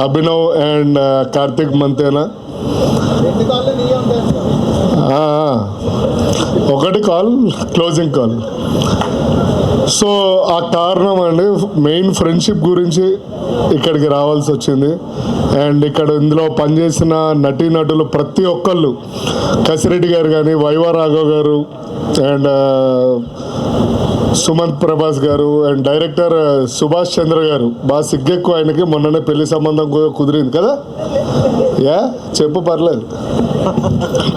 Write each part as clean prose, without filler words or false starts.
Abhinav and Karthik మంతేనా ఒకటి call closing call. So ఆ కారణం అండి మెయిన్ ఫ్రెండ్షిప్ గురించి ఇక్కడికి రావాల్సి వచ్చింది. అండ్ ఇక్కడ ఇందులో పనిచేసిన నటీనటులు ప్రతి ఒక్కళ్ళు, కసిరెడ్డి గారు కానీ, వైవా రాఘవ్ గారు అండ్ సుమంత్ ప్రభాస్ గారు అండ్ డైరెక్టర్ సుభాష్ చంద్ర గారు, బాగా సిగ్గెక్కువ ఆయనకి. మొన్ననే పెళ్లి సంబంధం కుదిరింది కదా. యా చెప్పు పర్లేదు.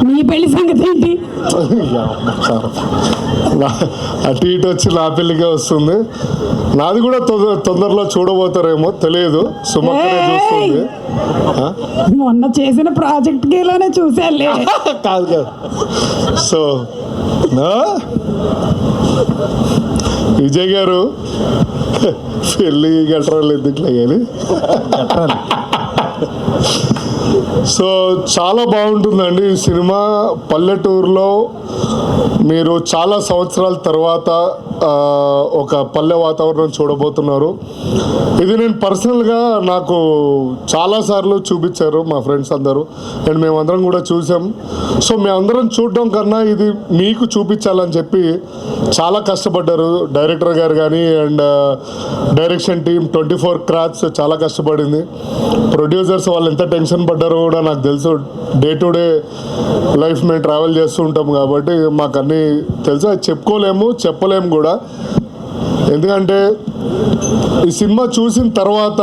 మీ పెళ్లి సంగతి ఏంటి? అటు ఇటు వచ్చి నా పెళ్లికే వస్తుంది. నాది కూడా తొందరలో చూడబోతారేమో తెలియదు. సుమక్కనే చూస్తుంది. మొన్న చేసిన ప్రాజెక్ట్ గేలోనే చూసాలే. కాదు కాదు. సో విజయ్ గారు పెళ్ళి గట్రాలు ఎందుకు కానీ. సో చాలా బాగుంటుందండి ఈ సినిమా. పల్లెటూరులో మీరు చాలా సంవత్సరాల తర్వాత ఒక పల్లె వాతావరణం చూడబోతున్నారు. ఇది నేను పర్సనల్గా నాకు చాలాసార్లు చూపించారు మా ఫ్రెండ్స్ అందరూ అండ్ మేమందరం కూడా చూసాం. సో మేమందరం చూడడం కన్నా ఇది మీకు చూపించాలని చెప్పి చాలా కష్టపడ్డారు డైరెక్టర్ గారు కానీ అండ్ డైరెక్షన్ టీమ్ 24 క్రాఫ్ట్స్ చాలా కష్టపడింది. ప్రొడ్యూసర్స్ వాళ్ళు ఎంత టెన్షన్ పడ్డారో కూడా నాకు తెలుసు. డే టు డే లైఫ్ మేము ట్రావెల్ చేస్తూ ఉంటాం కాబట్టి మాకు అన్నీ తెలుసు. అది చెప్పుకోలేము, చెప్పలేము కూడా. ఎందుకంటే ఈ సినిమా చూసిన తర్వాత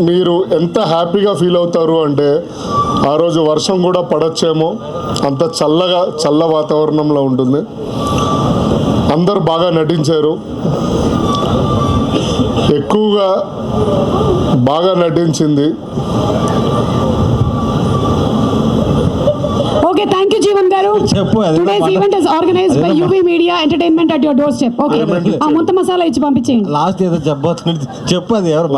మీరు ఎంత హ్యాపీగా ఫీల్ అవుతారు అంటే ఆ రోజు వర్షం కూడా పడొచ్చేమో, అంత చల్ల వాతావరణంలో ఉంటుంది. అందరూ బాగా నటించారు. ఎక్కువగా బాగా నటించింది. ఓకే, థ్యాంక్ యూ జీవన్ గారు. Today's event is organised by UV media entertainment at your door step. Okay, ఆ ముంత మసాలా ఇచ్చి పంపించేయండి. లాస్ట్ ఏదో చెప్పబోతుంది, చెప్పు. అది ఎవరు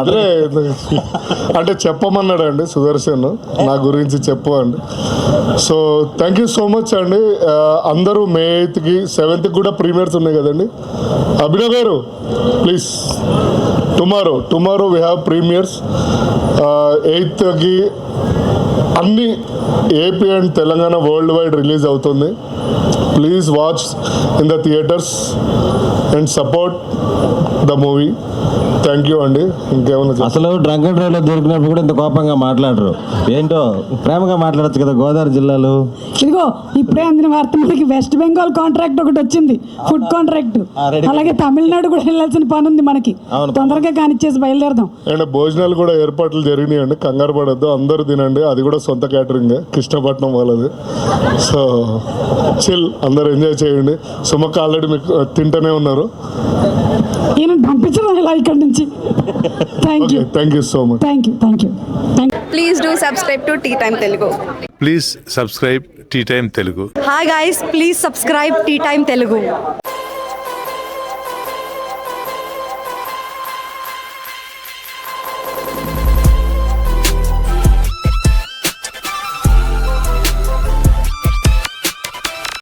అంటే చెప్పమన్నాడు అండి సుదర్శన్, నా గురించి చెప్పు అండి. So thank you so much అండి. అందరూ May 8కి 7th కూడా ప్రీమియర్స్ ఉన్నాయి కదండి. అభినవ్ గారు please, tomorrow we have premieres. 8కి అన్ని AP and Telangana worldwide release అవుతుంది. Please watch in the theatres and support the movie. Thank you అండి. ఇంకేమన్నా అసలు డ్రంక్ అండ్ డ్రైవ్లో దొరికినప్పుడు కూడా ఇంత కోపంగా మాట్లాడరు. ఏంటో ప్రేమగా మాట్లాడచ్చు కదా. గోదావరి జిల్లాలో ఇదిగో ఇప్పుడే అందిన వార్త, మనకి వెస్ట్ బెంగాల్ కాంట్రాక్ట్ ఒకటి వచ్చింది, ఫుడ్ కాంట్రాక్ట్. అలాగే తమిళనాడు కూడా వెళ్ళాల్సిన పని ఉంది మనకి. తొందరగా కానిచ్చేసి బయలుదేరదాం. అండ్ భోజనాలు కూడా ఏర్పాట్లు జరిగినాయండి, కంగారు పడద్దు. అందరూ తినండి. అది కూడా సొంత క్యాటరింగ్, కృష్ణపట్నం వాళ్ళది. సో చిల్, అందరూ ఎంజాయ్ చేయండి. సుమక్క ఆల్రెడీ మీకు తింటూనే ఉన్నారు. ఈయన పంపించడం ఇలా ఇక్కడ నుంచి. Thank you so much. Thank you. Please do subscribe to Tea Time Telugu. Please subscribe Tea Time Telugu. Hi guys, please subscribe Tea Time Telugu.